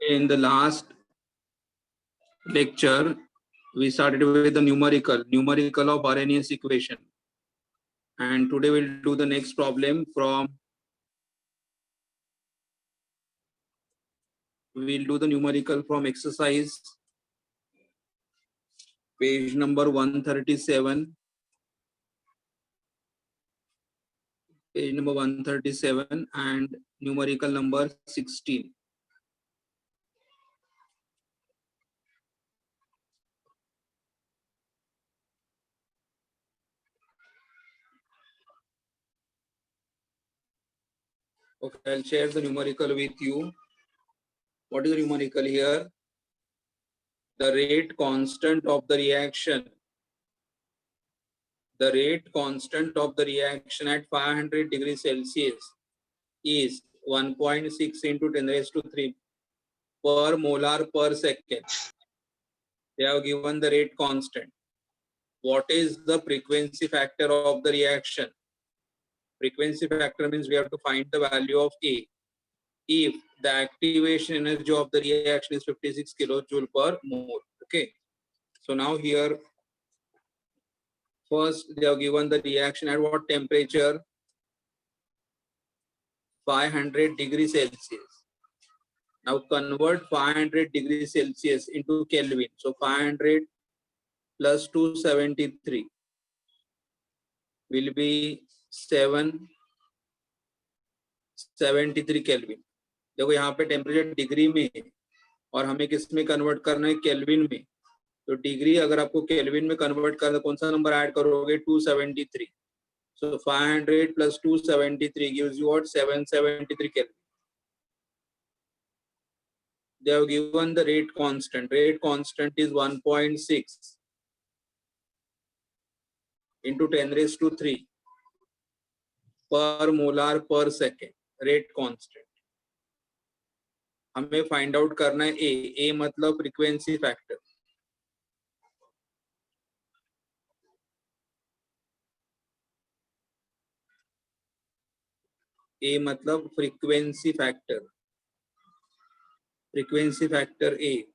In the last lecture, we started with the numerical of Arrhenius equation. And today we'll do the next problem we'll do the numerical from exercise page number 137. Page number 137 and numerical number 16. Okay, I'll share the numerical with you. What is the numerical here? The rate constant of the reaction. The rate constant of the reaction at 500 degrees Celsius is 1.6 into 10 raised to 3 per molar per second. They have given the rate constant. What is the frequency factor of the reaction? Frequency factor means we have to find the value of A. If the activation energy of the reaction is 56 kilojoule per mole. Okay. So now here, first they have given the reaction at what temperature? 500 degrees Celsius. Now convert 500 degrees Celsius into Kelvin. So 500 plus 273 will be 773 Kelvin. देखो यहाँ पे temperature degree में है और हमें किस में convert करना है? केल्विन में. तो डिग्री अगर आपको केल्विन में कन्वर्ट करना, कौन सा नंबर ऐड करोगे? 273. So 500 plus 273 gives you what? 773 Kelvin. They have given the rate constant. Rate constant is 1.6 into 10 raised to 3 per molar per second. Rate constant. हमें फाइंड आउट करना है ए मतलब फ्रीक्वेंसी फैक्टर. ए मतलब frequency factor. Frequency factor A.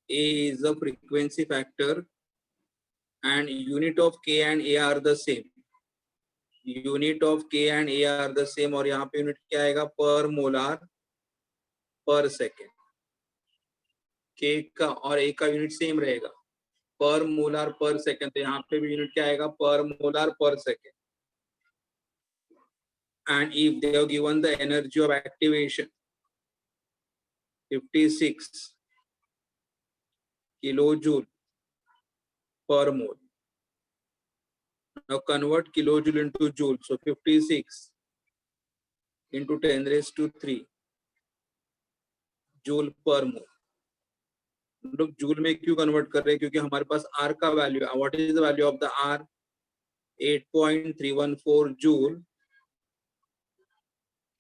A is the frequency factor and unit of K and A are the same. Unit of K and A are the same और यहाँ पे unit क्या आएगा? पर मोलार पर second. K का और A का यूनिट सेम रहेगा, पर मोलार पर सेकेंड. तो यहाँ पे भी यूनिट क्या आएगा? पर मोलार पर second. And if they have given the energy of activation 56 kilojoule per mole. Now convert kilojoule into joule. So 56 into 10 raised to 3 joule per mole. हम लोग जूल में क्यों कन्वर्ट कर रहे हैं? क्योंकि हमारे पास R का वैल्यू है. What is the value of the R? 8.314 joule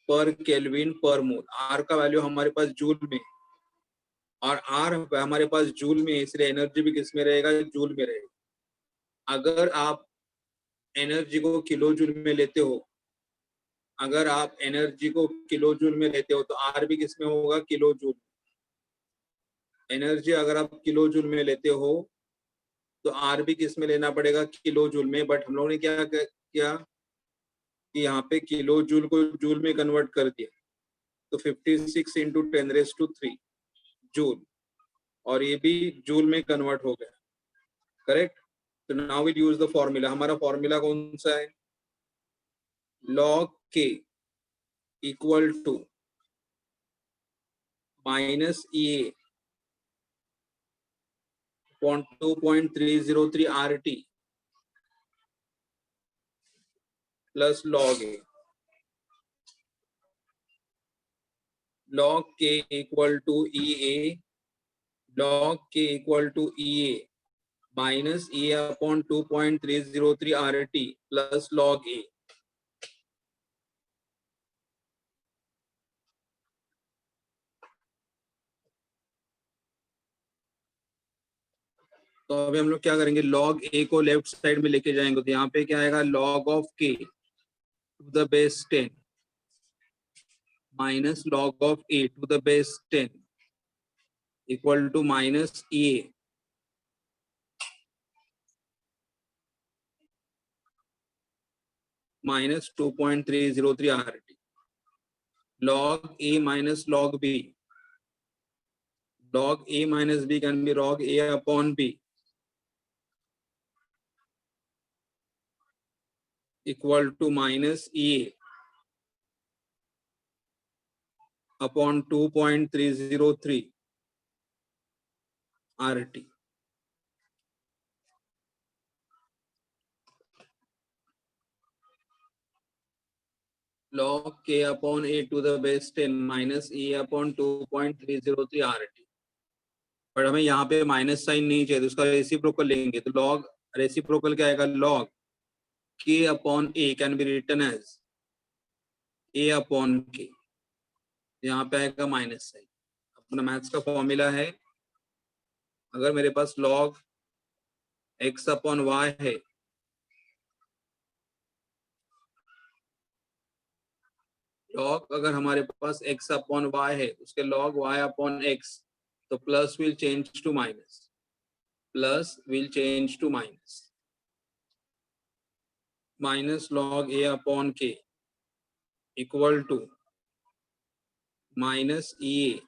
per kelvin per mole. R का वैल्यू हमारे पास जूल में और R हमारे पास जूल में, इसलिए एनर्जी भी किस में रहेगा? जूल में रहेगा. अगर आप एनर्जी को किलो जूल में लेते हो, अगर आप एनर्जी को किलो जूल में लेते हो तो R भी किस में होगा? Kilo joule. एनर्जी अगर आप किलो जूल में लेते हो तो R भी किस में लेना पड़ेगा? किलो जूल में. बट हम लोगों ने क्या किया कि यहाँ पे किलो जूल को जूल में कन्वर्ट कर दिया. तो 56 इंटू 10 रेज़ टू 3 जूल, और ये भी जूल में कन्वर्ट हो गया. करेक्ट. तो now will use the formula. हमारा फॉर्मूला कौन सा है? log K equal to minus EA upon 2.303 RT plus log A. Log K equal to EA. Log K equal to EA minus EA upon 2.303 RT plus log A. तो अभी हम लोग क्या करेंगे? log A को लेफ्ट साइड में लेके जाएंगे. तो यहाँ पे क्या आएगा? log of K to the base 10 minus log of a to the base 10 equal to minus a minus 2.303 RT. Log a minus log b. Log a minus b can be log a upon b equal to minus a upon 2.303 RT. Log k upon a to the base 10 minus a upon 2.303 RT. पर हमें यहाँ पे minus sign नहीं चाहिए तो उसका reciprocal लेंगे तो लॉग रेसिप्रोकल क्या आएगा log k upon a can be written as a upon k. यहाँ पे आएगा माइनस साइन. अपना मैथ्स का फॉर्मूला है अगर मेरे पास log x upon y है log अगर हमारे पास x upon y है उसके log y upon x तो plus will change to minus. Plus will change to minus. Minus log a upon k equal to minus EA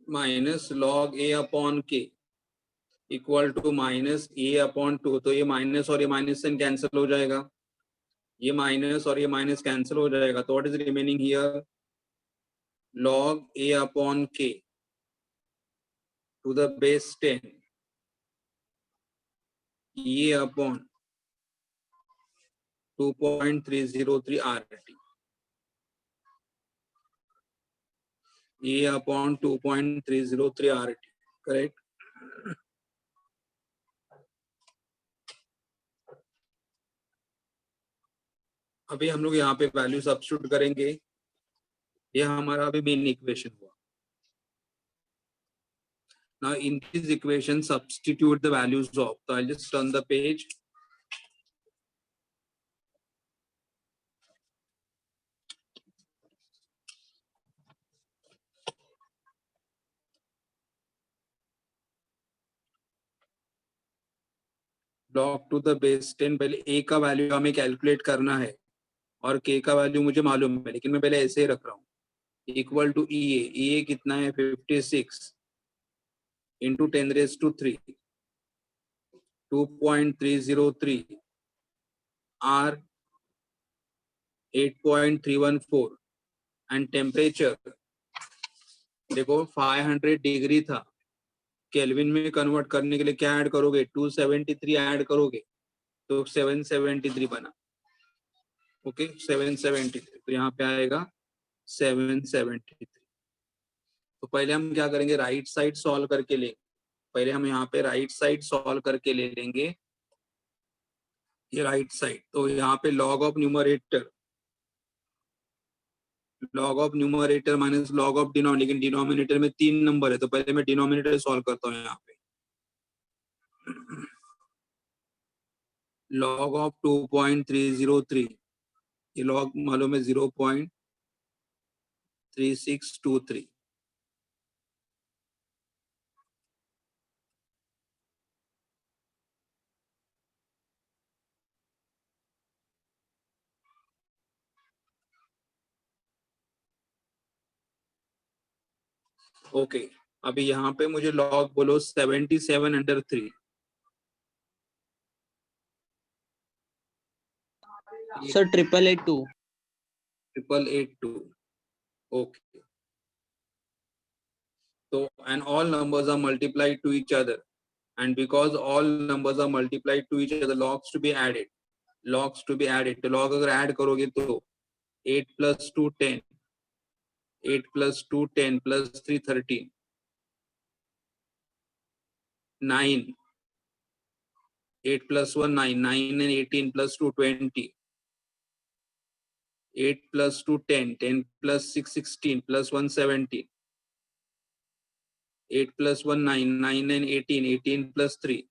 minus log a upon k equal to minus A upon 2. तो ये minus और ये minus से cancel हो जाएगा. ये minus और ये माइनस कैंसिल हो जाएगा. तो what is remaining here log a upon k to the base 10 e upon 2.303 RT. e upon 2.303 RT. Correct. अभी हम लोग यहाँ पे वैल्यू सब्स्टिट्यूट करेंगे. ये हमारा अभी मेन इक्वेशन हुआ. Now in this equation substitute the values of. So I'll just turn the page. Log to the base 10 पहले a का वैल्यू हमें कैलकुलेट करना है और k का वैल्यू मुझे मालूम है लेकिन मैं पहले ऐसे ही रख रहा हूँ. इक्वल टू EA कितना है 56 इंटू 10⁻³ 2.303 R 8.314 एंड टेम्परेचर देखो 500 डिग्री था. केल्विन में कन्वर्ट करने के लिए क्या ऐड करोगे 273 ऐड करोगे तो 773 बना. ओके 773. तो यहाँ पे आएगा 773. तो पहले हम क्या करेंगे राइट साइड सॉल्व करके लेंगे. पहले हम यहाँ पे राइट साइड सॉल्व करके ले लेंगे. ये राइट साइड तो यहाँ पे log of numerator minus log of denominator. लेकिन डिनोमिनेटर में 3 नंबर है तो पहले मैं डिनोमिनेटर सॉल्व करता हूँ. यहाँ पे लॉग ऑफ 2.303 ये लॉग मालूम है 0.3623. ओके अभी यहाँ पे मुझे लॉग बोलो 77/3. Sir 8882. 8882. Okay so and all numbers are multiplied to each other and because all numbers are multiplied to each other logs to be added तो log अगर ऐड करोगे तो 8 + 2 10 8 + 2 10 + 3 13 9 8 + 1 9 9 and 18 + 2 20 8 plus 2 10, 10 plus 6 16 plus 1 17, 8 plus 1 9, 9 and 18, 18 plus 3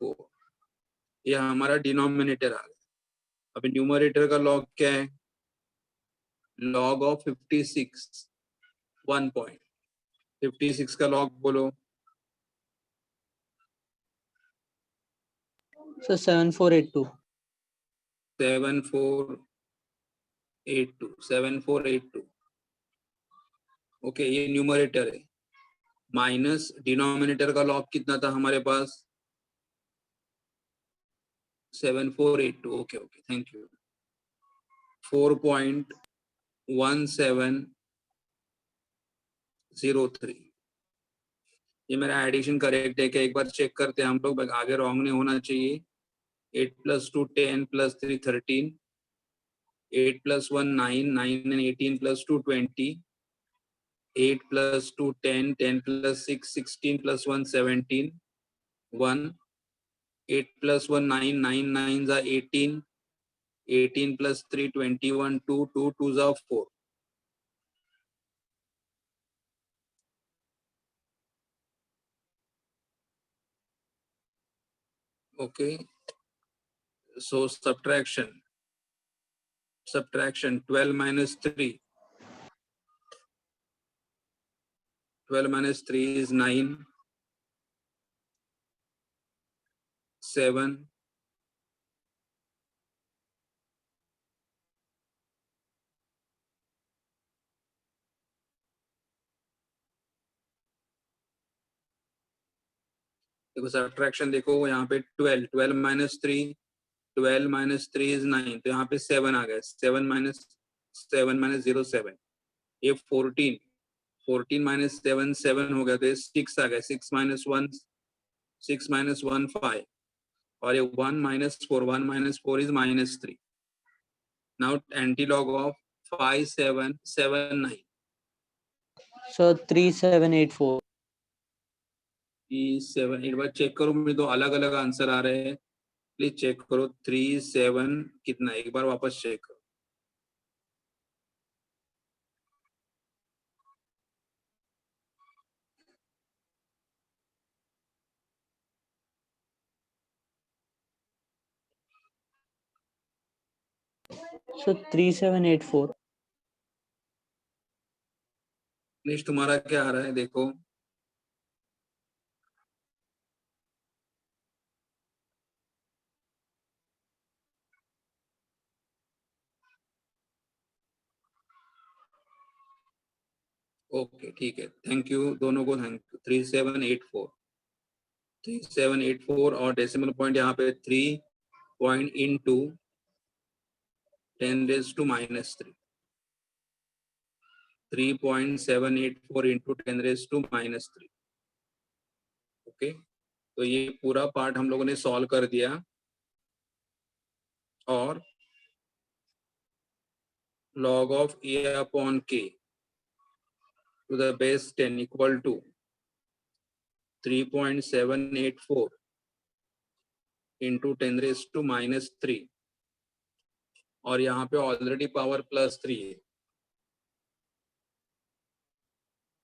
4. ये हमारा denominator आ गया. अभी numerator का log क्या है? Log of 56 1 point. 56 का लॉग बोलो. So 7482. 7482. 7482. ओके, ये न्यूमरेटर है. माइनस डिनोमिनेटर का लॉग कितना था हमारे पास? 7482. Okay okay, thank you. 4.1703. ये मेरा एडिशन करेक्ट है क्या? एक बार चेक करते हैं हम लोग, आगे रॉन्ग नहीं होना चाहिए. 8 plus 2 10 plus 3 13, 8 plus 1 9, 9 and 18 plus 2 20, 8 plus 2 10, 10 plus 6 16 plus 1 17, 1, 8 plus 1 9, 9 9s are 18, 18 plus 3 21, 2 2 2s are 4. Okay, so subtraction 12 minus 3, 12 minus 3 is 9, 7, देखो सब्ट्रैक्शन देखो यहाँ पे 12, 12 minus 3, 12 minus 3 is 9, तो यहाँ पे 7 आ गया. 7 minus 0 7. ये 14, 14 minus 7 7 हो गया, तो ये 6 आ गया. 6 minus 1 6 minus 1 5, और ये 1 minus 4, 1 minus 4 is minus 3. Now antilog of 5 7 7 9. So 3784. 7 एक बार चेक करो, मुझे तो अलग अलग आंसर आ रहे हैं. प्लीज चेक करो. 3 7 कितना, एक बार वापस चेक करो. So 3784. निश तुम्हारा क्या आ रहा है देखो. ओके ठीक है, थैंक यू दोनों को, थैंक यू. 3784, 3784 और डेसिमल पॉइंट यहाँ पे 3 point into 10 raised to minus 3. 3.784 into 10 raised to minus 3. Okay, तो ये पूरा पार्ट हम लोगों ने सॉल्व कर दिया. और log of a upon k to the base 10 equal to 3.784 into 10 raised to minus 3. और यहाँ पे ऑलरेडी पावर प्लस 3 है.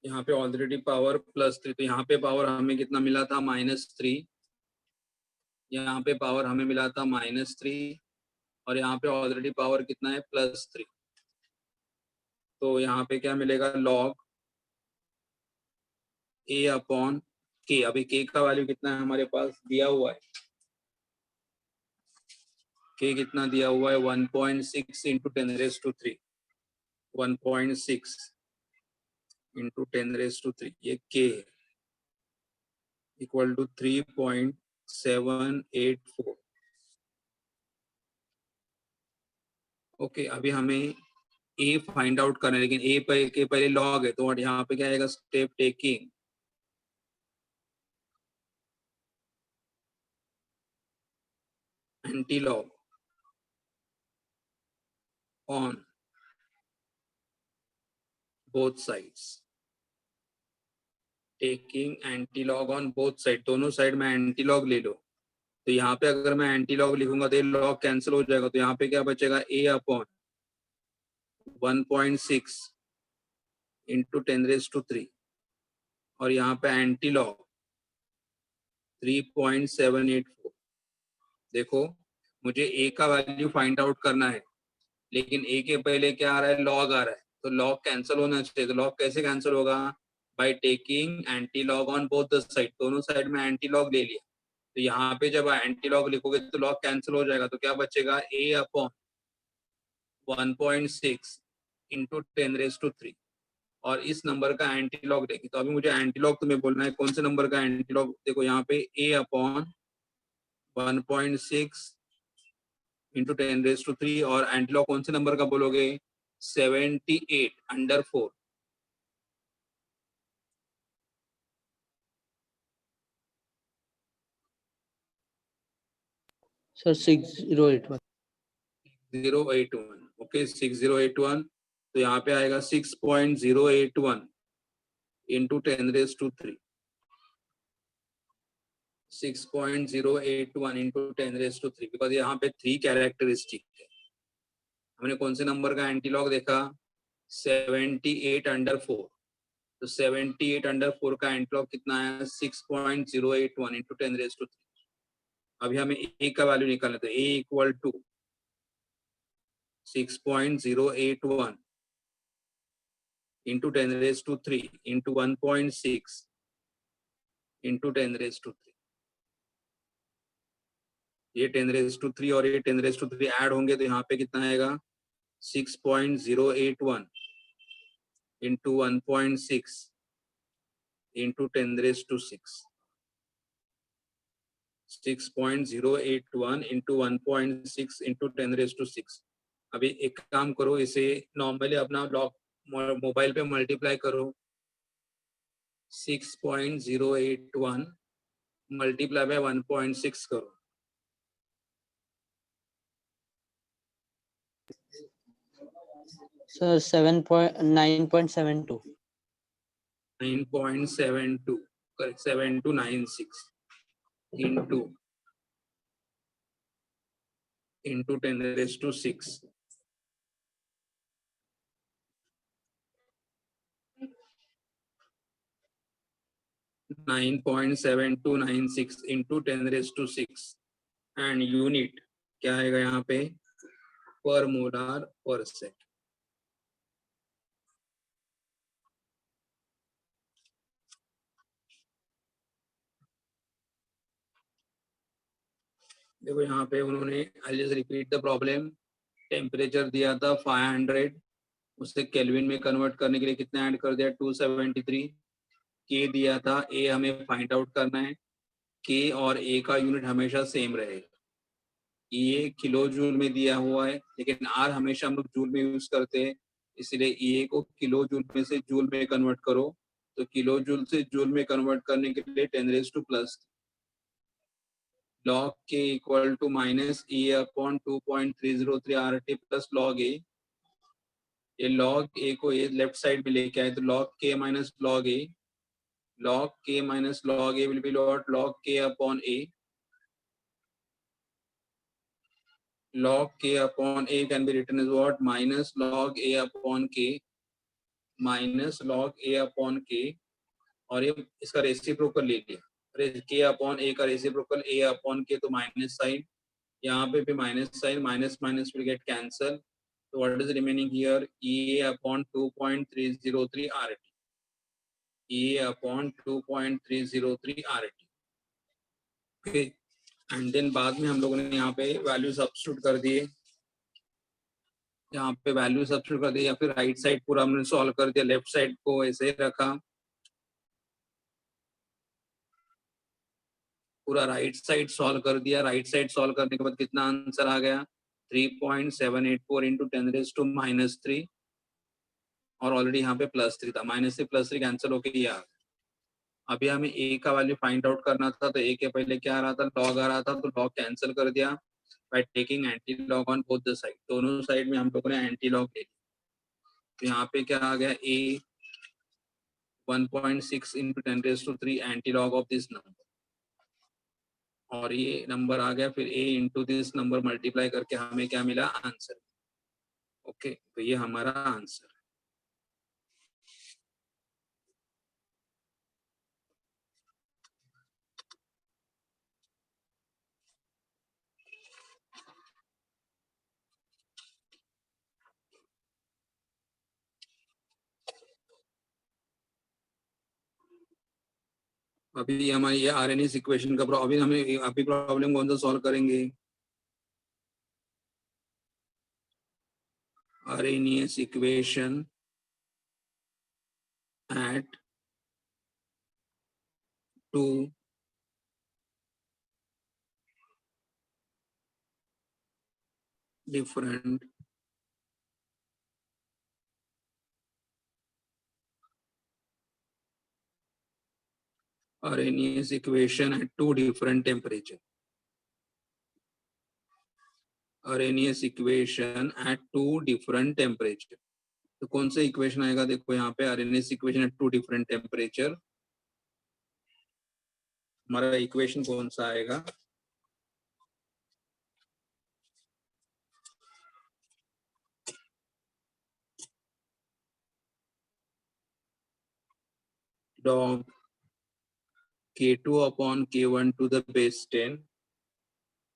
यहाँ पे ऑलरेडी पावर प्लस 3, तो यहाँ पे पावर हमें कितना मिला था? माइनस 3. यहाँ पे पावर हमें मिला था माइनस 3, और यहाँ पे ऑलरेडी पावर कितना है? प्लस 3. तो यहाँ पे क्या मिलेगा? लॉग ए अपॉन के. अभी के का वैल्यू कितना है हमारे पास? दिया हुआ है. के कितना दिया हुआ है? 1.6 into 10 raise to 3. 1.6 into 10 raise to 3, ये के इक्वल टू 3.784. ओके, अभी हमें ए फाइंड आउट करना है, लेकिन ए के पहले लॉग है, तो यहाँ पे क्या आएगा? Step taking antilog on both sides. Taking antilog on both side, दोनों साइड में एंटीलॉग ले लो. तो यहाँ पे अगर मैं एंटी लॉग लिखूंगा तो ये लॉग कैंसिल हो जाएगा, तो यहाँ पे क्या बचेगा a अपॉन 1.6 इंटू 10⁻³ और यहाँ पे एंटी लॉग 3.784। देखो मुझे a का वैल्यू फाइंड आउट करना है, लेकिन a के पहले क्या आ रहा है, लॉग आ रहा है, तो लॉग कैंसिल होना चाहिए। तो लॉग कैसे कैंसिल होगा, by taking anti log on both the side, दोनों साइड में एंटी लॉग ले लिया। तो यहाँ पे जब एंटी लॉग लिखोगे तो लॉग कैंसिल हो जाएगा, तो क्या बचेगा a अपॉन 1.6 इंटू 10⁻³ और इस नंबर का एंटी लॉग देगी। तो अभी मुझे एंटी लॉग तुम्हें बोलना है, कौन से नंबर का एंटी लॉग। देखो यहाँ पे a अपॉन 1.6 इंटू 10⁻³ और एंटी लॉग कौन से नंबर का बोलोगे, 78/4। सर 6081। 081, ओके 6081। तो यहाँ पे आएगा 6.081 इंटू 10⁻³। 6.081 इंटू 10⁻³, बिकॉज यहाँ पे 3 कैरेक्टरिस्टिक है। हमने कौन से नंबर का एंटी लॉग देखा, 78/4। तो 78/4 का एंटी लॉग कितना है, 6.081 इंटू 10⁻³। अभी हमें a का वैल्यू निकालना, तो a equal to 6.081 into 10⁻³ into 1.6 into 10⁻³। ये 10⁻³ और ये 10⁻³ ऐड होंगे तो यहाँ पे कितना आएगा, 6.081 इंटू 1.6 इंटू 10⁻⁶। 6.081 into 1.6 into 10⁻⁶। अभी एक काम करो, इसे नॉर्मली अपना मोबाइल पे मल्टीप्लाई करो। 6.081 मल्टीप्लाई बाय 1.6 करो। Sir 9.72। 9.72 correct, 7296 into 10⁻⁶। Nine 9.7296 into 10⁻⁶। And unit क्या आएगा यहाँ पे, पर मोलार पर सेकेंड। देखो यहाँ पे उन्होंने, I just repeat the problem. Temperature दिया था 500, उसे केल्विन में कन्वर्ट करने के लिए कितना ऐड कर दिया, 273। के दिया था, ए हमें फाइंड आउट करना है। के और ए का यूनिट हमेशा सेम रहेगा। ये किलो जूल में दिया हुआ है, लेकिन आर हमेशा हम लोग जूल में यूज करते हैं, इसलिए ए को किलो जूल में से जूल में कन्वर्ट करो। तो किलो जूल से जूल में कन्वर्ट करने के लिए 10⁻+, log k equal to minus A upon 2.303 RT plus log a। ये log a को ये लेफ्ट साइड में लेके आए, तो log k minus log a, log k minus log a will be log k upon a. Log k upon a can be written as what, minus log a upon k, minus log a upon k। और ये इसका reciprocal ले लिया, k upon a का reciprocal a upon k, तो minus sign, यहाँ पे भी minus sign, minus minus will get cancel. तो what is remaining here, e upon 2.303 RT, e upon 2.303 RT। Okay, and then बाद में हम लोगों ने यहाँ पे वैल्यू सब्स्टिट्यूट कर दिए, यहाँ पे वैल्यू सब्स्टिट्यूट कर दिए, या फिर राइट साइड पूरा हमने सॉल्व कर दिया, लेफ्ट साइड को ऐसे रखा। पूरा राइट साइड सॉल्व कर दिया, राइट साइड सॉल्व करने के बाद कितना आंसर आ गया, 3.784 इंटू 10⁻⁻³ और ऑलरेडी यहाँ पे +3 था, माइनस से +3 कैंसिल होके ये आ गया। अभी हमें a का वैल्यू फाइंड आउट करना था, तो a के पहले क्या आ रहा था, लॉग आ रहा था, तो लॉग कैंसिल कर दिया by taking anti log on both the side, दोनों साइड में हम लोगों ने एंटी लॉग ले लिया। तो यहाँ पे क्या आ गया, a 1.6 into 10⁻³ anti log of this number. और ये नंबर आ गया, फिर a into this number multiply करके हमें क्या मिला, आंसर। ओके, तो ये हमारा आंसर। अभी हमारी ये आरएनएस इक्वेशन का अभी हमें अभी प्रॉब्लम कौन सा सॉल्व करेंगे, RNS equation at 2 different RNAs equation at 2 different temperature. RNAs equation at 2 different temperature. तो कौन सा इक्वेशन आएगा, देखो यहाँ पे RNAs equation at 2 different temperature. हमारा इक्वेशन कौन सा आएगा, log K2 upon K1 to the base 10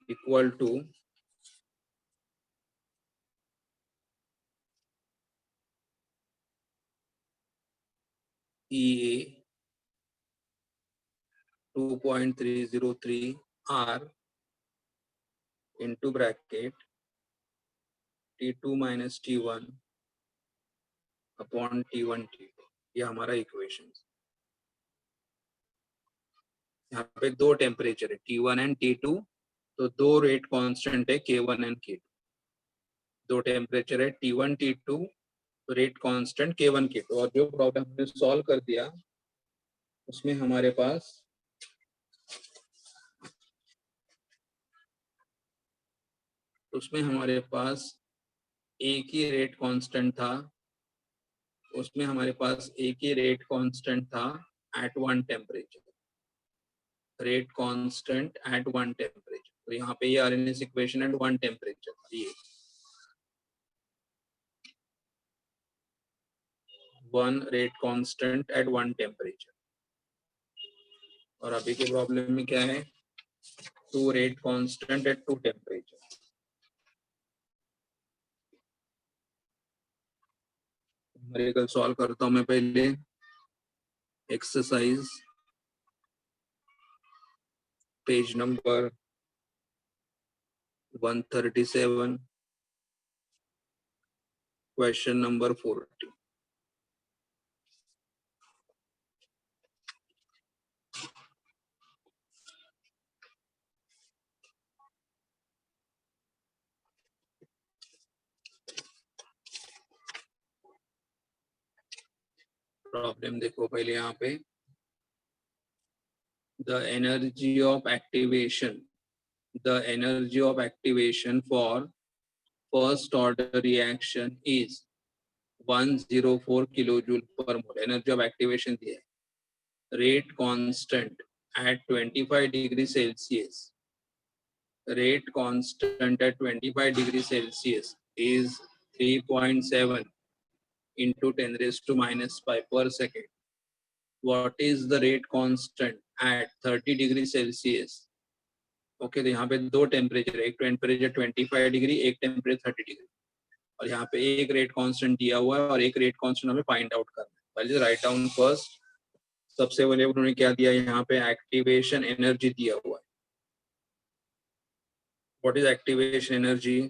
equal to EA 2.303 R into bracket T2 minus T1 upon T1 T2. ये हमारा इक्वेशन। यहाँ पे दो टेम्परेचर है T1 एंड T2, तो दो रेट कांस्टेंट है K1 एंड K2। दो टेम्परेचर है T1 T2, तो रेट कांस्टेंट K1 K2। और जो प्रॉब्लम हमने सॉल्व कर दिया उसमें हमारे पास एक ही रेट कांस्टेंट था, उसमें हमारे पास एक ही रेट कांस्टेंट था at one temperature, rate constant at one temperature. तो यहाँ पे ये Arrhenius equation at one temperature, ये one rate constant at one temperature. और अभी के प्रॉब्लम में क्या है, two rate constant at two temperature. Numerical solve करता हूं मैं पहले। Exercise page number 137, question number 40। Problem देखो पहले यहाँ पे, the energy of activation for first order reaction is 104 kilojoule per mole. Energy of activation दिया है, rate constant at 25 degrees Celsius. Rate constant at 25 degrees Celsius is 3.7 into 10 raised to minus 5 per second. What is the rate constant at 30 degrees Celsius? Okay, तो यहाँ पे दो temperature, एक temperature 25 degree, एक temperature 30 degree, और यहाँ पे एक रेट कांस्टेंट दिया हुआ है और एक रेट कांस्टेंट हमें फाइंड आउट करना है। पहले राइट डाउन फर्स्ट। सबसे पहले उन्होंने क्या दिया, यहाँ पे एक्टिवेशन एनर्जी दिया हुआ है। What is activation energy,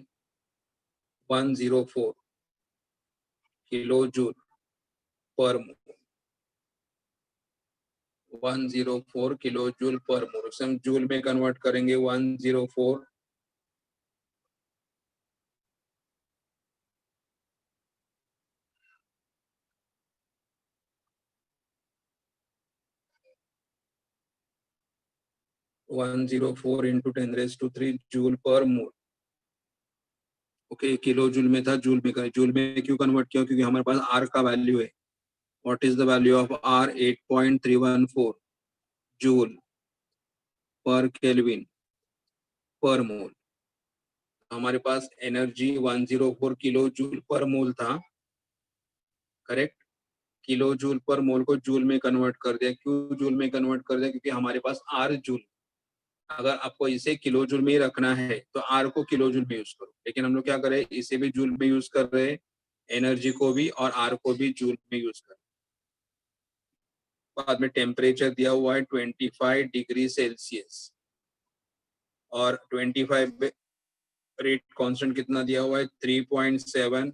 104 kilo joule per mole, 104 kilo joule per मोल। उसे हम जूल में कन्वर्ट करेंगे, 104 into 10 raised to 3 joule per mole. Okay, kilo joule में था, जूल में करें। जूल में क्यों कन्वर्ट किया, क्योंकि हमारे पास आर का वैल्यू है। What is the value of R, 8.314 joule per kelvin per mole. हमारे पास एनर्जी 104 किलो जूल पर मोल था, करेक्ट। किलो जूल पर मोल को जूल में कन्वर्ट कर दिया। क्यों जूल में कन्वर्ट कर दिया? क्योंकि हमारे पास आर जूल, अगर आपको इसे किलो जूल में ही रखना है तो आर को किलो जूल में यूज करो, लेकिन हम लोग क्या करें, इसे भी जूल में यूज कर रहे हैं, एनर्जी को भी और आर को भी जूल में यूज कर। बाद में टेम्परेचर दिया हुआ है 25 डिग्री सेल्सियस और 25 रेट कांस्टेंट कितना दिया हुआ है, 3.7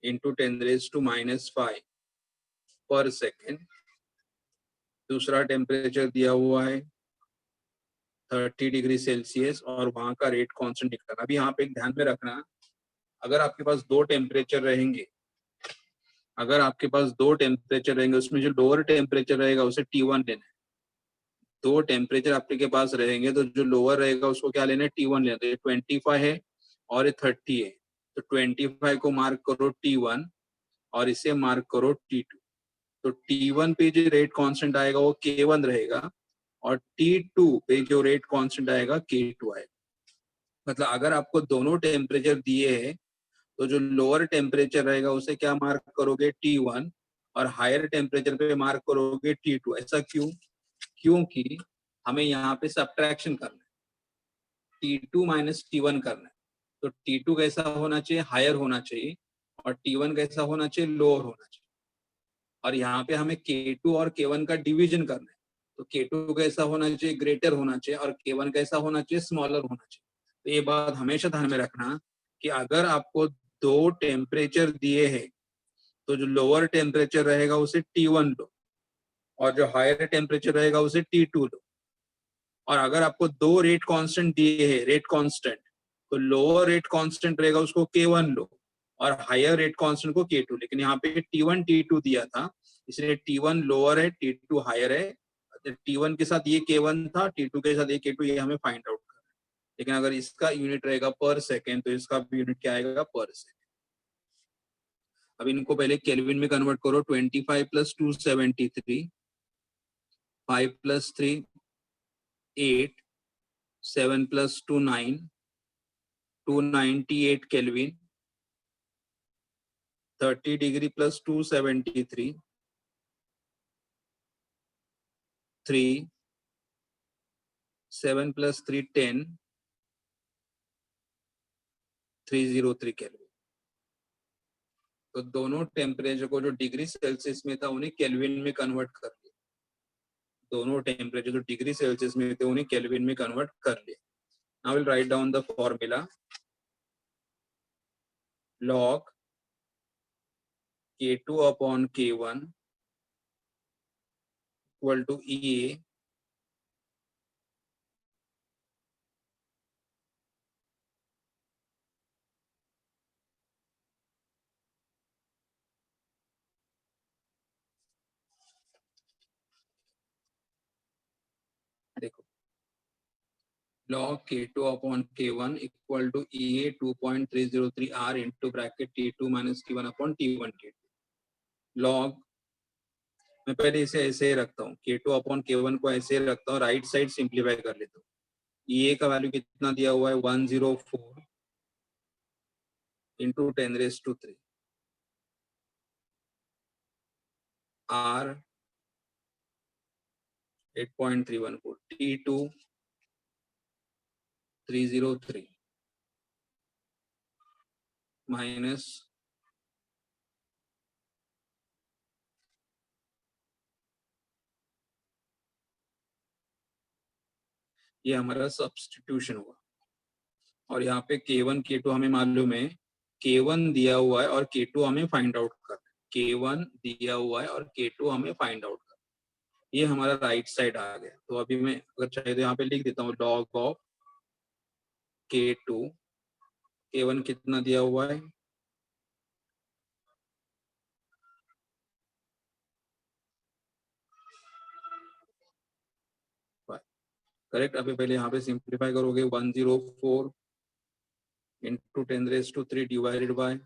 इंटू 10⁻⁻5 पर सेकेंड। दूसरा टेम्परेचर दिया हुआ है 30 डिग्री सेल्सियस और वहां का रेट कांस्टेंट निकलना। अभी यहाँ पे एक ध्यान में रखना, अगर आपके पास दो टेम्परेचर रहेंगे, उसमें जो लोअर टेम्परेचर रहेगा उसे T1 लेना है। दो टेम्परेचर आपके पास रहेंगे तो जो लोअर रहेगा उसको क्या लेना है, T1 लेना है। 25 है और ये 30 है, तो 25 को मार्क करो T1 और इसे मार्क करो T2। तो T1 पे जो रेट कांस्टेंट आएगा वो K1 रहेगा और T2 पे जो रेट कांस्टेंट आएगा K2 आएगा। मतलब अगर आपको दोनों टेम्परेचर दिए हैं तो जो लोअर टेम्परेचर रहेगा उसे क्या मार्क करोगे, T1, और हायर टेम्परेचर पे मार्क करोगे T2। ऐसा क्यों? क्योंकि हमें यहाँ पे सब्ट्रैक्शन करना है, T2 माइनस T1 करना है। तो T2 कैसा होना चाहिए, हायर होना चाहिए, और T1 कैसा होना चाहिए, लोअर होना चाहिए। और यहाँ पे हमें K2 और K1 का डिवीजन करना है, तो K2 कैसा होना चाहिए, ग्रेटर होना चाहिए, और K1 कैसा होना चाहिए, स्मॉलर होना चाहिए। तो ये बात हमेशा ध्यान में रखना कि अगर आपको दो टेम्परेचर दिए हैं तो जो लोअर टेम्परेचर रहेगा उसे T1 लो और जो हायर टेम्परेचर रहेगा उसे T2 लो। और अगर आपको दो रेट कांस्टेंट दिए हैं, रेट कांस्टेंट, तो लोअर रेट कांस्टेंट रहेगा उसको K1 लो और हायर रेट कांस्टेंट को K2। लेकिन यहाँ पे T1 T2 दिया था, इसलिए T1 लोअर है, T2 हायर है। T1 के साथ ये K1 था, T2 के साथ ये K2, ये हमें फाइंड आउट करना है। लेकिन अगर इसका यूनिट रहेगा पर सेकेंड तो इसका भी यूनिट क्या आएगा, पर सेकेंड। अब इनको पहले केल्विन में कन्वर्ट करो। 25 plus 273, 5 plus 3 8, 7 plus 2 9, 298 kelvin. 30 degree plus 273, 3, 7 plus 3 10, 303 kelvin. तो दोनों टेम्परेचर को जो डिग्री सेल्सियस में था उन्हें केल्विन में कन्वर्ट कर लिया। दोनों टेम्परेचर जो डिग्री सेल्सियस में थे उन्हें केल्विन में कन्वर्ट कर लिया। Now will write down the formula. log K2 upon K1 equal to EA देखो, log K2 upon K1 equal to EA 2.303 R into bracket T2 minus T1 upon T1 K2। log, मैं पहले इसे ऐसे ही रखता हूँ, K2 upon K1 को ऐसे ही रखता हूँ, राइट साइड सिंप्लीफाई कर लेता हूँ। EA का वैल्यू कितना दिया हुआ है, 104 into 10⁻³ R 8.314, T2 303 माइनस ये हमारा सब्स्टिट्यूशन हुआ। और यहाँ पे K1 K2 हमें मालूम है, K1 दिया हुआ है और K2 हमें फाइंड आउट करना है। K1 दिया हुआ है और K2 हमें फाइंड आउट करना है। ये हमारा राइट साइड आ गया। तो अभी मैं अगर चाहे तो यहाँ पे लिख देता हूँ, log ऑफ K2, K1 कितना दिया हुआ है, करेक्ट। अभी पहले यहाँ पे सिंप्लीफाई करोगे, 104 into 10⁻³ डिवाइडेड बाय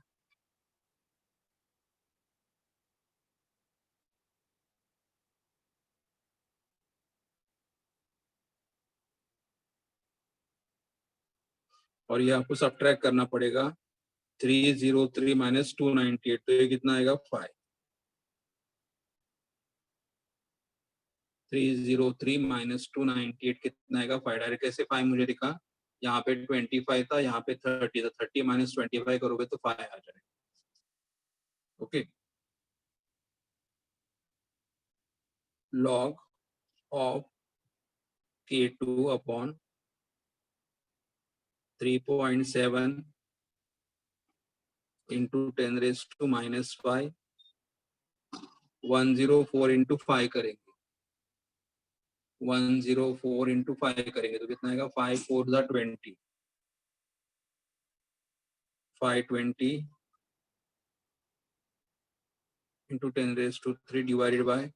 और ये आपको सब्ट्रैक्ट करना पड़ेगा 303 माइनस 298, तो ये कितना आएगा 5। 303 माइनस 298 कितना आएगा 5। डायरेक्ट ऐसे 5 मुझे दिखा, यहाँ पे 25 था, यहाँ पे 30 था, 30 माइनस 25 करोगे तो 5 आ जाएगा। Okay, log of K2 upon 3.7 into 10 raised to minus 5, 104 into 5 करेंगे, 104 into 5 करेंगे तो कितना आएगा 5 4 जा 20, 520 into 10 raised to 3 divided by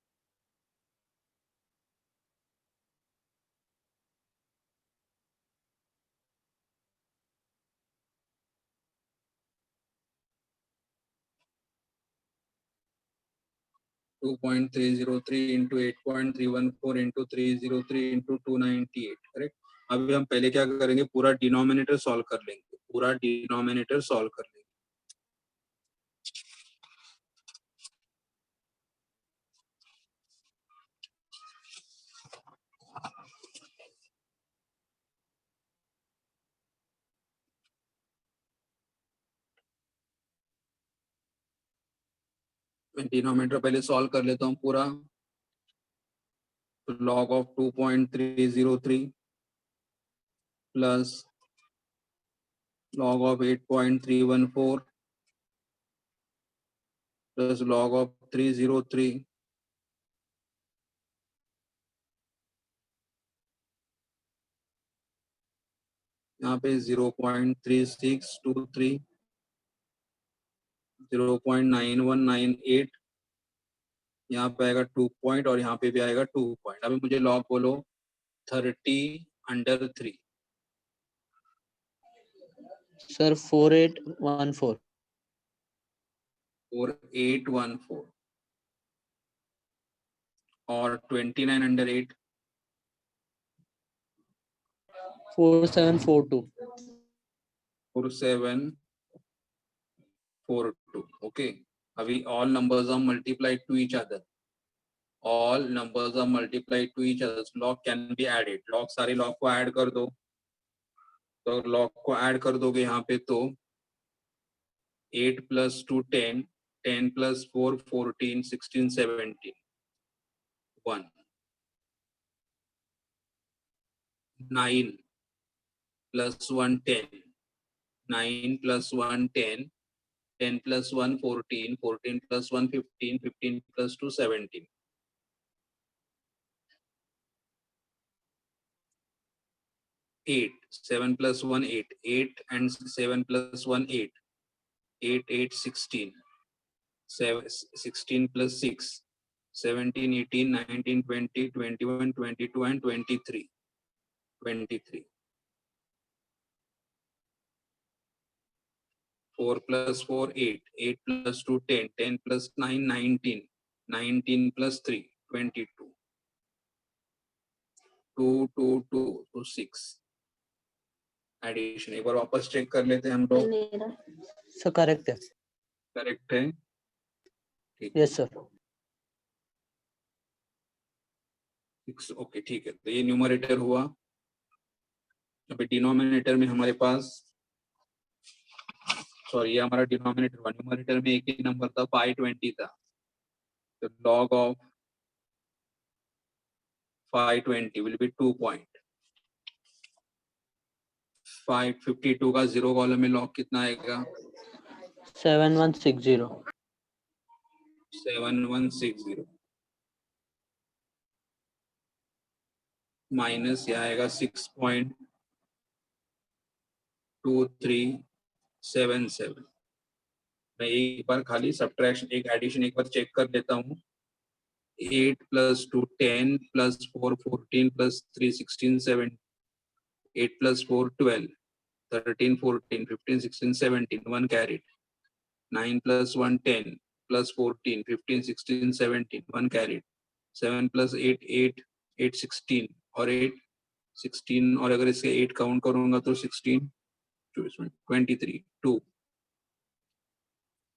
2.303 into 8.314 into 303 into 298, correct. अभी हम पहले क्या करेंगे, पूरा डिनोमिनेटर सॉल्व कर लेंगे, पूरा डिनोमिनेटर सॉल्व कर लेंगे। मैं डिनोमिनेटर पहले सॉल्व कर लेता हूँ पूरा। log of 2.303 plus log of 8.314 plus log of 303 यहाँ पे 0.3623, 0.9198, यहाँ पे आएगा 2 पॉइंट और यहाँ पे भी आएगा 2 पॉइंट। अभी मुझे लॉग बोलो 30/3। सर 4814 4814 और 29/8 4742 4742। ओके, अभी all numbers are multiplied to each other, all numbers are multiplied to each other, so log can be added। log सारे log को ऐड कर दो, तो log को ऐड कर दोगे यहाँ पे तो 8 plus 2 10, 10 plus 4 14, 16 17, 1, 9 plus 1 10, 9 plus 1 10, 10 plus 1 14, 14 plus 1 15, 15 plus 2 17, 8, 7 plus 1 8, 8 and 7 plus 1 8, 8 8 16, 7 16 plus 6, 17 18 19 20 21 22 and 23, 23, 4 plus 4 8, 8 plus 2 10, 10 plus 9 19, 19 plus 3 22, 2 2 2 तो 6 एडिशन। एक बार वापस चेक कर लेते हैं हम लोग, सर करेक्ट है। करेक्ट है, ठीक यस सर। 6। ओके ठीक है, तो ये न्यूमरेटर हुआ। अभी डिनोमिनेटर में हमारे पास, सॉरी ये हमारा डिनोमिनेटर हुआ, न्यूमरेटर में एक ही नंबर था 520 था, तो log of 520 will be 2 point। 552 का 0 कॉलम में log कितना आएगा 7160 7160 माइनस ये आएगा 6.2377। मैं एक बार खाली सब्ट्रैक्शन, एक एडिशन एक बार चेक कर लेता हूँ। 8 plus 2 10 plus 4 14 plus 3 16 7, 8 plus 4 12, 13 14 15 16 17, 1 carried, 9 plus 1 10 plus 14 15 16 17, 1 carried, 7 plus 8 8, 8 16 और 8 16 और अगर इसके 8 काउंट करूंगा तो 16 23, 2,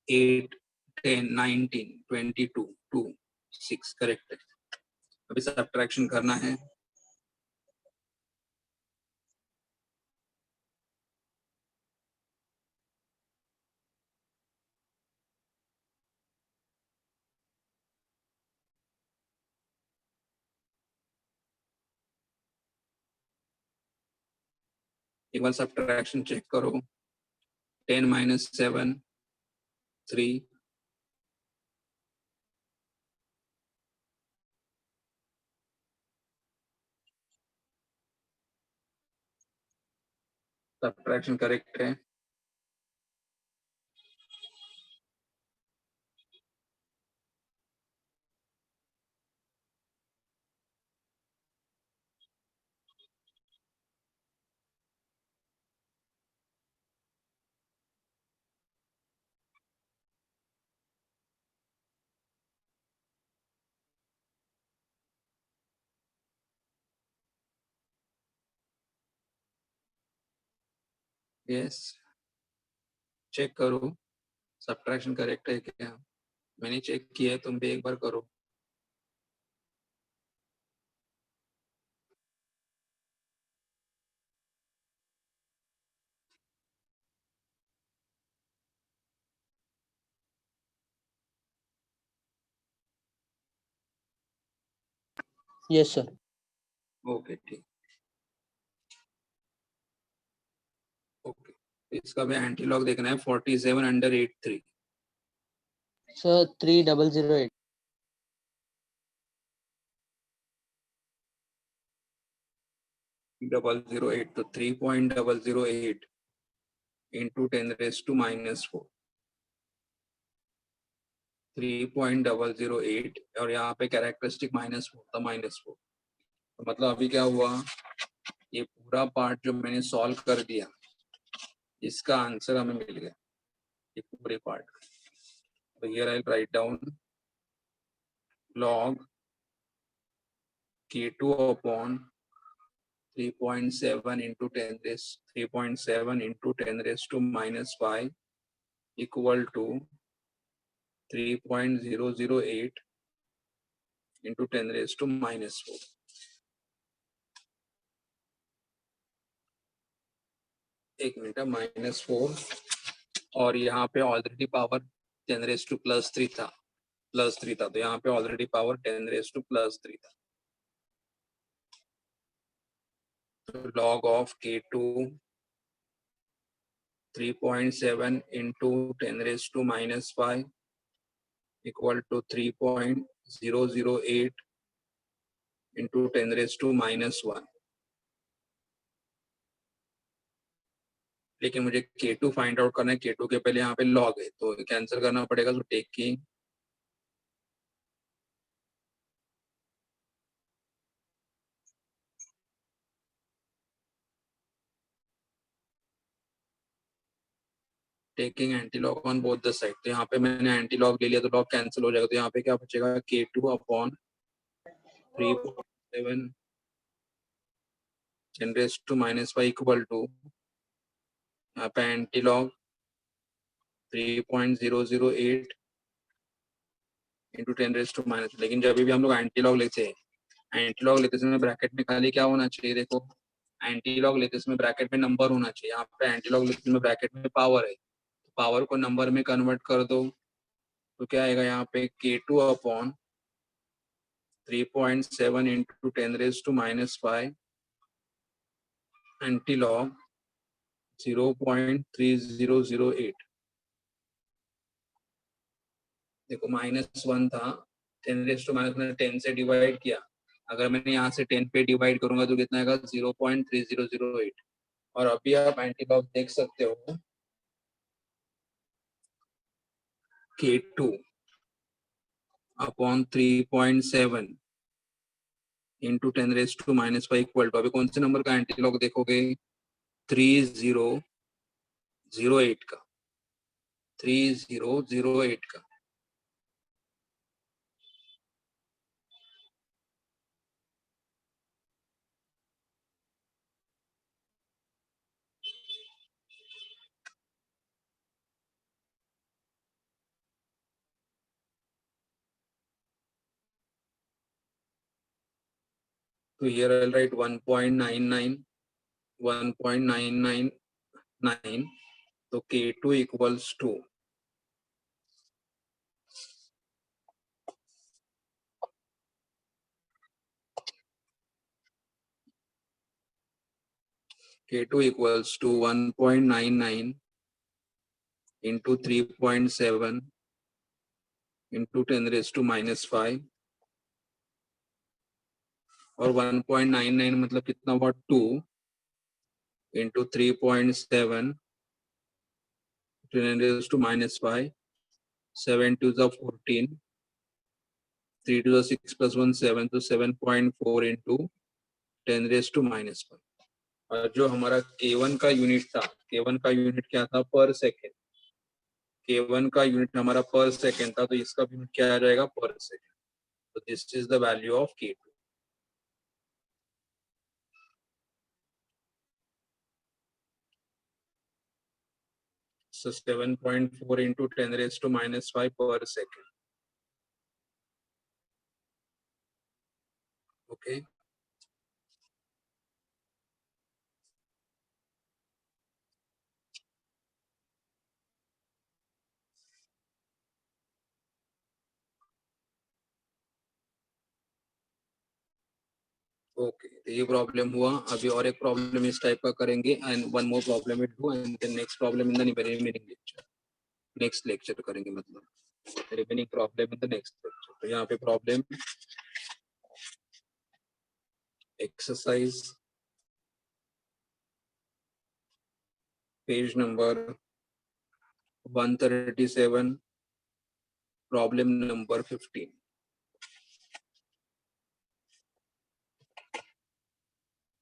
8, 10, 19, 22, 2, 6 करेक्ट है। अभी सब्ट्रैक्शन करना है। एक बार सब्ट्रैक्शन चेक करो। 10 minus 7, 3, सब्ट्रैक्शन करेक्ट है। यस, चेक करो सब्ट्रैक्शन करेक्ट है क्या। मैंने चेक किया है, तुम भी एक बार करो। Yes, sir. ओके ठीक, ओके। इसका भी एंटी लॉग देखना है। 47 अंडर 83, Sir, 3008. 008, तो 3.008 into 10 raised to minus 4, 3.008 और यहाँ पे कैरेक्टरिस्टिक -4 था, -4। तो मतलब अभी क्या हुआ, ये पूरा पार्ट जो मैंने सॉल्व कर दिया, इसका आंसर हमें मिल गया, ये पूरे पार्ट। तो here I write down log k2 upon 3.7 into 10 raised 3.7 into 10 raised to minus 5 equal to 3.008 into 10 raised to minus 4। एक मिनट, -4 और यहाँ पे ऑलरेडी पावर 10 रेज टू +3 था, +3 था, तो यहाँ पे ऑलरेडी पावर 10 रेज टू +3 था। तो log of k2 3.7 into 10 raised to minus 5 equal to 3.008 into 10 raised to minus 1। लेकिन मुझे k2 फाइंड आउट करना है, k2 के पहले यहाँ पे log है, तो कैंसिल करना पड़ेगा। तो टेक की taking anti log on both the side. तो यहाँ पे मैंने एंटी लॉग ले लिया, तो लॉग कैंसिल हो जाएगा। तो यहाँ पे क्या बचेगा, k2 upon 3.7 10 raised to minus 5 equal to, यहाँ पे antilog 3.008 into 10 raised to minus। लेकिन जब भी हम लोग एंटी लॉग लेते हैं, एंटी लॉग लेते समय ब्रैकेट में खाली क्या होना चाहिए, देखो एंटी लॉग लेते समय ब्रैकेट में नंबर होना चाहिए। यहाँ पे एंटी लॉग लेते समय ब्रैकेट में पावर है, तो पावर को नंबर में कन्वर्ट कर दो, तो क्या आएगा यहाँ पे k2 upon 3.7 into 10 raised to minus 5 anti log 0.3008। देखो -1 था, 10 रेज टू माइनस मैंने 10 से डिवाइड किया, अगर मैंने यहाँ से 10 पे डिवाइड करूंगा तो कितना आएगा, 0.3008। और अभी आप एंटी लॉग देख सकते हो, k2 upon 3.7 into 10 raise to minus 5 equal to, अभी कौन से नंबर का एंटी लॉग देखोगे, 3008 का, 3008 का। So here I'll write 1.99, 1.999. So K2 equals to K2 equals to 1.99 into 3.7 into 10 raised to minus 5 और 1.99 मतलब कितना हुआ 2 into 3.7 10 raised to minus 5 7 to the 14 3 to the 6 plus 1 7 तो 7.4 into 10 raised to minus 5 और जो हमारा K1 का यूनिट था K1 का यूनिट क्या था पर सेकेंड K1 का यूनिट हमारा पर सेकेंड था तो इसका यूनिट क्या आ जाएगा पर सेकेंड तो this is the value of K2 so 7.4 into 10 raised to minus 5 per second okay okay तो ये प्रॉब्लम हुआ अभी और एक प्रॉब्लम इस टाइप का करेंगे and one more problem will do and then next problem in the remaining lecture next lecture करेंगे मतलब remaining problem in the next lecture तो यहाँ पे problem exercise page number 137 problem number 15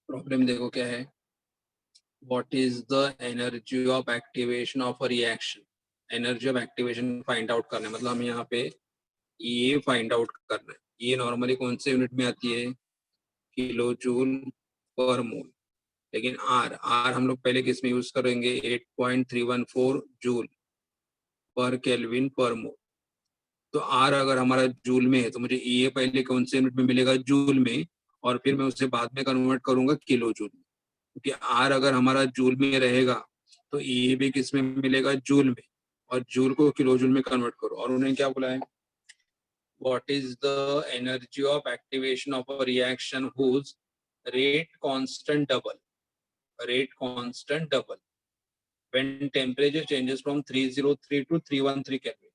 problem देखो क्या है what is the energy of activation of a reaction energy of activation find out करना है मतलब हम यहाँ पे ये फाइंड आउट करना है ये नॉर्मली कौन से यूनिट में आती है किलो जूल पर मोल लेकिन आर आर हम लोग पहले किस में यूज करेंगे 8.314 जूल पर केल्विन पर मोल तो आर अगर हमारा जूल में है तो मुझे ये पहले कौन से यूनिट में मिलेगा जूल में और फिर मैं उसे बाद में कन्वर्ट करूंगा किलो जूल में क्योंकि आर अगर हमारा जूल में रहेगा तो ये भी किस में मिलेगा जूल में और जूल को किलो जूल में कन्वर्ट करो और उन्हें क्या बोला है what is the energy of activation of a reaction whose rate constant double when temperature changes from 303 to 313 Kelvin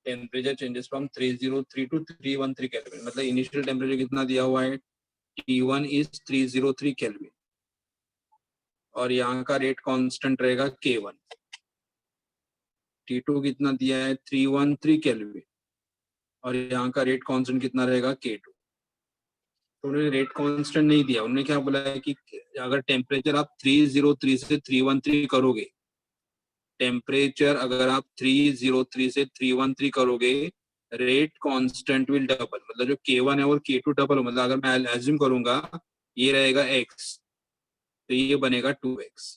temperature changes from 303 to 313 Kelvin मतलब initial temperature कितना दिया हुआ है T1 is 303 Kelvin और यहाँ का रेट कांस्टेंट रहेगा K1 T2 कितना दिया है 313 केल्विन और यहाँ का रेट कांस्टेंट कितना रहेगा K2 तो उन्होंने रेट कांस्टेंट नहीं दिया उन्होंने क्या बोला है कि अगर टेम्परेचर आप 303 से 313 करोगे टेम्परेचर अगर आप 303 से 313 करोगे रेट कांस्टेंट विल डबल मतलब जो K1 है और K2 डबल हो मतलब अगर मैं एज्यूम करूंगा ये रहेगा x तो ये बनेगा 2x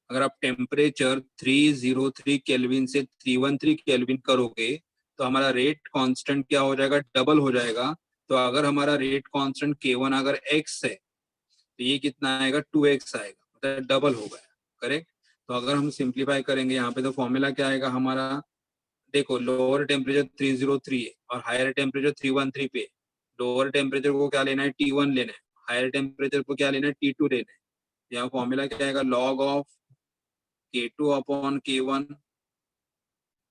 अगर आप टेम्परेचर 303 केल्विन से 313 केल्विन करोगे तो हमारा रेट कांस्टेंट क्या हो जाएगा डबल हो जाएगा तो अगर हमारा रेट कांस्टेंट K1 अगर x है तो ये कितना आएगा 2x आएगा मतलब डबल हो गया करेक्ट तो अगर हम सिंप्लीफाई करेंगे यहाँ पे तो फॉर्मूला क्या आएगा हमारा देखो लोअर टेम्परेचर 303 है और हायर टेम्परेचर 313 पे लोअर टेम्परेचर को क्या लेना है T1 लेना है हायर टेम्परेचर को क्या लेना है T2 लेना है यहाँ फॉर्मूला क्या आएगा log of K2 upon K1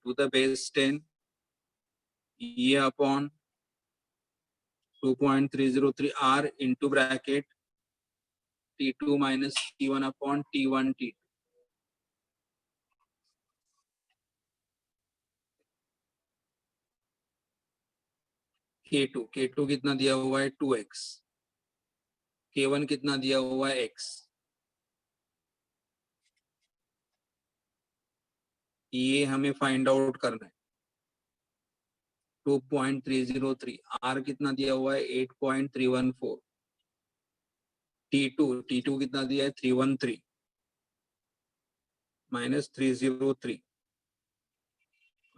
to the base 10 E upon 2.303 R into bracket T2 minus T1 upon T1 T2 K2 कितना दिया हुआ है 2x K1 कितना दिया हुआ है x ये हमें फाइंड आउट करना है 2.303 R कितना दिया हुआ है 8.314 T2 कितना दिया है 313 माइनस 303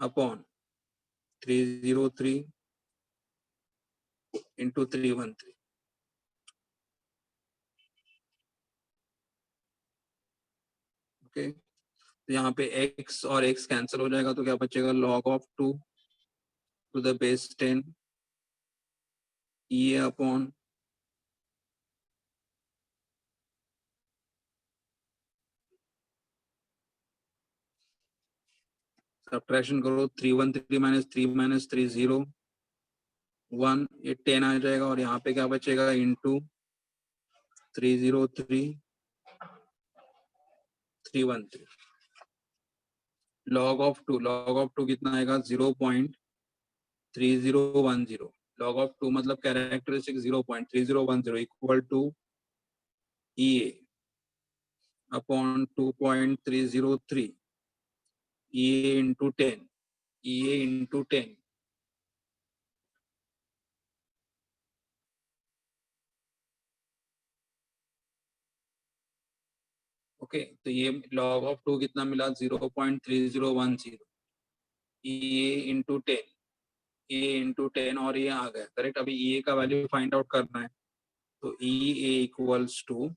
अपॉन 303 into 313. ओके, तो यहाँ पे x और x कैंसिल हो जाएगा, तो क्या बचेगा? log of 2 to the base 10 EA upon subtraction करो, 313 minus 3 minus 3 0 1, ये 10 आ जाएगा, और यहाँ पे क्या बचेगा? इंटू 303 313. log of 2 कितना आएगा? 0.3010. log of 2 मतलब कैरेक्टरिस्टिक 0.3010 इक्वल टू EA अपॉन 2.303 EA into 10. EA into 10. Okay, तो ये log of 2 कितना मिला? 0.3010. EA into 10. EA into 10 और ये आ गया करेक्ट. अभी EA का वैल्यू फाइंड आउट करना है, तो EA इक्वल्स टू,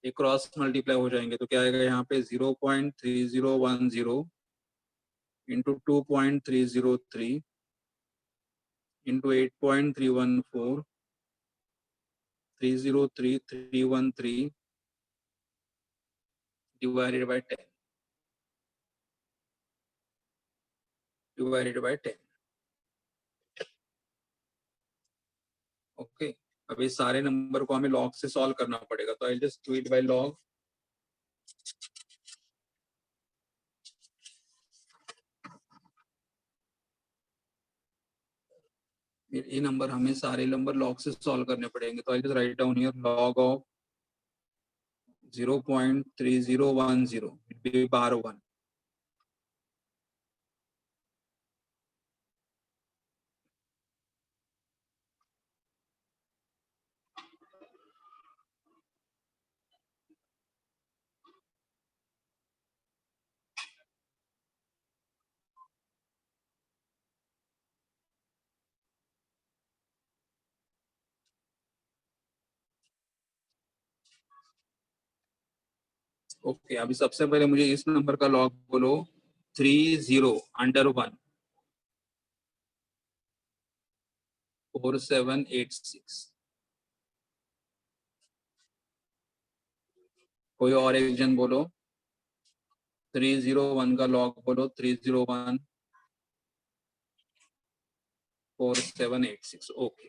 ये क्रॉस मल्टीप्लाई हो जाएंगे, तो क्या आएगा यहाँ पे? 0.3010 into 2.303 into 8.314 303 divided by 10 divided by 10. Okay, अब ये सारे नंबर को हमें लॉग से सॉल्व करना पड़ेगा, तो I just do it by log. ये नंबर हमें सारे नंबर लॉग से सॉल्व करने पड़ेंगे, तो I just write down here log of 0.3010 be bar 1. Okay, अभी सबसे पहले मुझे इस नंबर का लॉग बोलो. 30 √1 4786. कोई और एक जन बोलो. 301 का लॉग बोलो. 301 4786. ओके,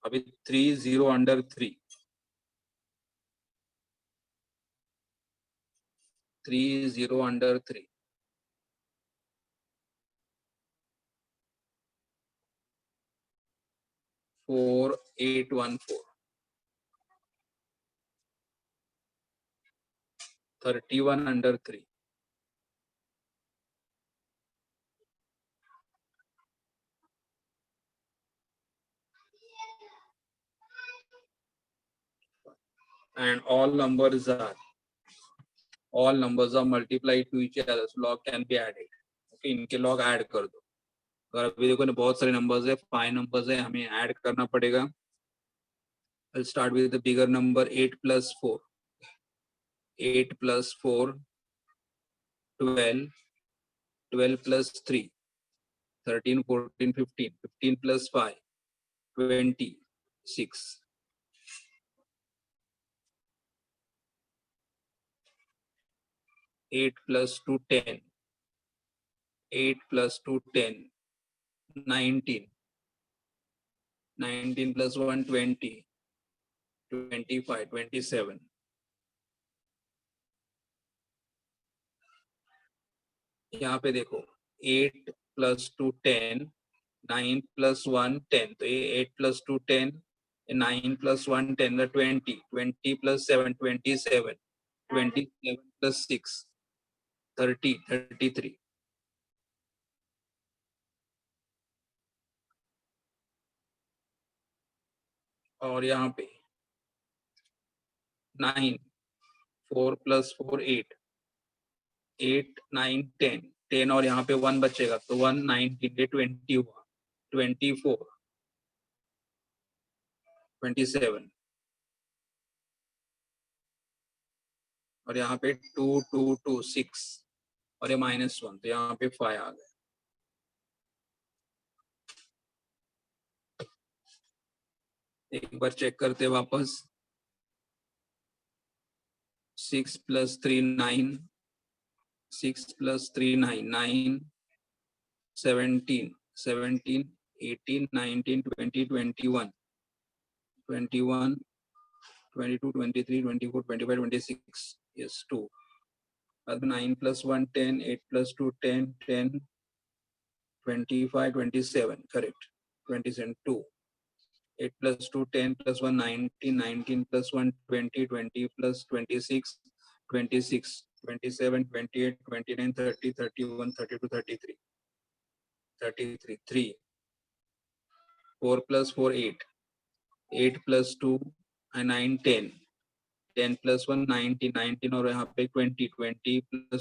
अभी 30 √3 30 √3 4814 31 √3 and all numbers are multiplied to each other, so log can be added. Okay, इनके लॉग ऐड कर दो. अगर अभी देखो ना बहुत सारे नंबर्स है, 5 नंबर्स है, हमें ऐड करना पड़ेगा. I'll start with the bigger number. 8 plus 4 12 12 plus 3 13 14 15 15 plus 5 26 8 plus 2 10 8 plus 2 10 19 19 plus 1 20 25 27. यहाँ पे देखो 8 plus 2 10 9 plus 1 10, तो ये 8 plus 2 10 9 plus 1 10 the 20 20 plus 7 27 27 plus 6 30 33. और यहाँ पे 9 4 plus 4 8 8 9 10 10 और यहाँ पे 1 बचेगा, तो 1 19 20 हुआ 24 27 और यहाँ पे 2 2 2 6 और ये -1 तो यहाँ पे 5 आ गया। एक बार चेक करते वापस। 6 + 3 9 6 + 3 9 9 17 17 18 19 20 21 21 22 23 24 25 26 yes 2 अब 9 + 1 10 8 + 2 10 10 25 27 correct 27 2 8 + 2 10 + 1 19 19 + 1 20 20 + 26 26 27 28 29 30 31 32 33 33 3 4 + 4 8 8 + 2 9 10 10 + 1 19 19 और यहाँ पे 20 20 +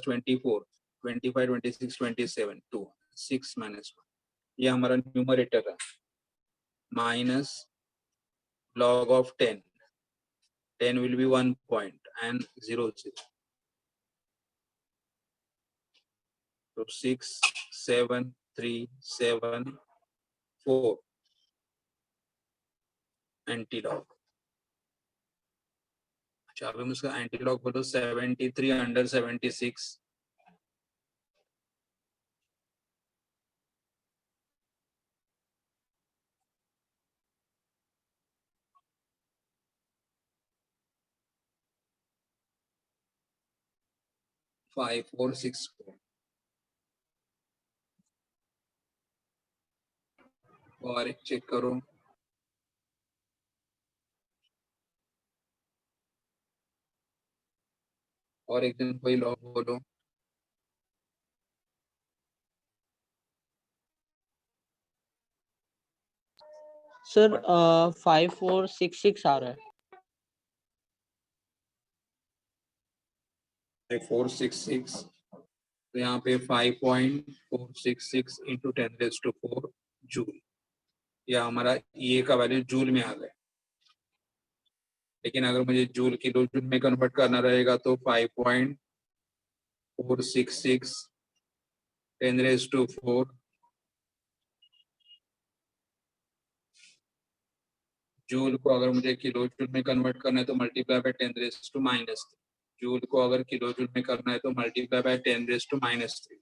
24 25 26 27 2 6 - 1 ये हमारा न्यूमरेटर है minus log of 10 10 will be 1 point and 0 0 so 6 7 3 7 4 antilog. अच्छा अभी हम उसका एंटीलॉग बोलो 73 अंडर 76 5464 और एक चेक करो और एक दिन कोई लॉग बोलो सर 5466 आ रहा है। 466 तो यहाँ पे 5.466 into 10⁴ जूल या हमारा ये का वैल्यू जूल में आ गया। लेकिन अगर मुझे जूल किलो जूल में कन्वर्ट करना रहेगा तो 5.466 10⁴ जूल को अगर मुझे किलो जूल में कन्वर्ट करना है तो मल्टीप्लाई बाय 10⁻³ जूल को अगर किलो जूल में करना है तो multiply by 10⁻³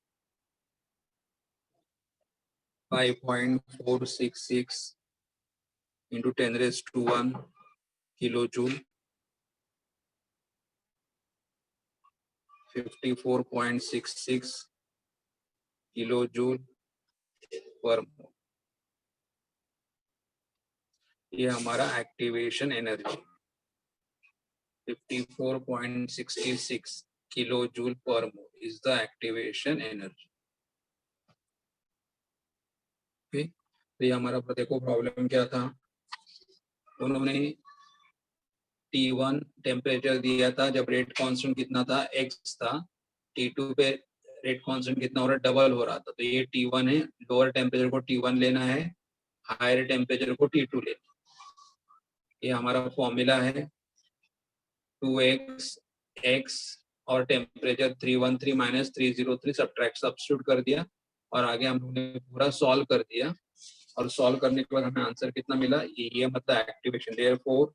5.466 into 10⁻⁴ kilo joule 54.66 kilo joule per mole ये हमारा activation energy 54.66 kilo joule per mole is the activation energy. तो ये हमारा देखो प्रॉब्लम क्या था, उन्होंने T1 टेम्परेचर दिया था जब रेट कांस्टेंट कितना था x था, T2 पे रेट कांस्टेंट कितना हो रहा है डबल हो रहा था। तो ये T1 है, लोअर टेम्परेचर को T1 लेना है, हायर टेम्परेचर को T2 लेना है। ये हमारा फॉर्मूला है 2x x और टेम्परेचर 313 - 303 सब्स्टिट्यूट कर दिया और आगे हम लोगों ने पूरा सॉल्व कर दिया और सॉल्व करने के बाद हमें आंसर कितना मिला, ये मतलब activation. Therefore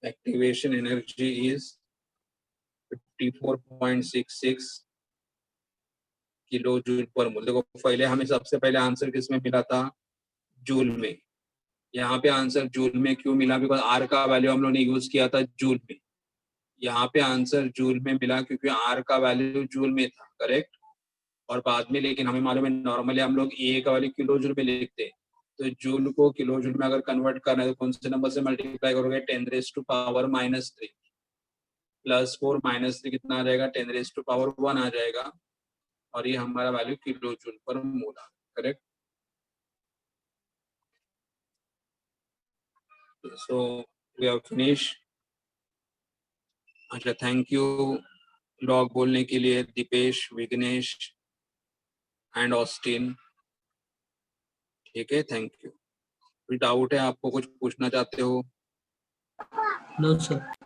activation energy is 54.66 kilo joule per mole. देखो पहले हमें सबसे पहले आंसर किसमें मिला था, जूल में। यहाँ पे आंसर जूल में क्यों मिला, बिकॉज आर का वैल्यू हम लोग ने यूज किया था जूल में। यहाँ पे आंसर जूल में मिला क्योंकि आर का वैल्यू जूल में था, करेक्ट। और बाद में लेकिन हमें मालूम है नॉर्मली हम लोग ए का वैल्यू किलो जूल में लिखते हैं, तो जूल को किलो जूल में अगर कन्वर्ट करना है तो कौन से नंबर से मल्टीप्लाई करोगे, 10⁻³ प्लस 4 -3 कितना आ जाएगा, 10⁻1 आ जाएगा और ये हमारा value kilo joule per mole आ, correct. So we have finish. अच्छा थैंक यू लॉग बोलने के लिए दीपेश, विघ्नेश, एंड ऑस्टिन। ठीक है, थैंक यू। कोई डाउट है आपको, कुछ पूछना चाहते हो? No, sir.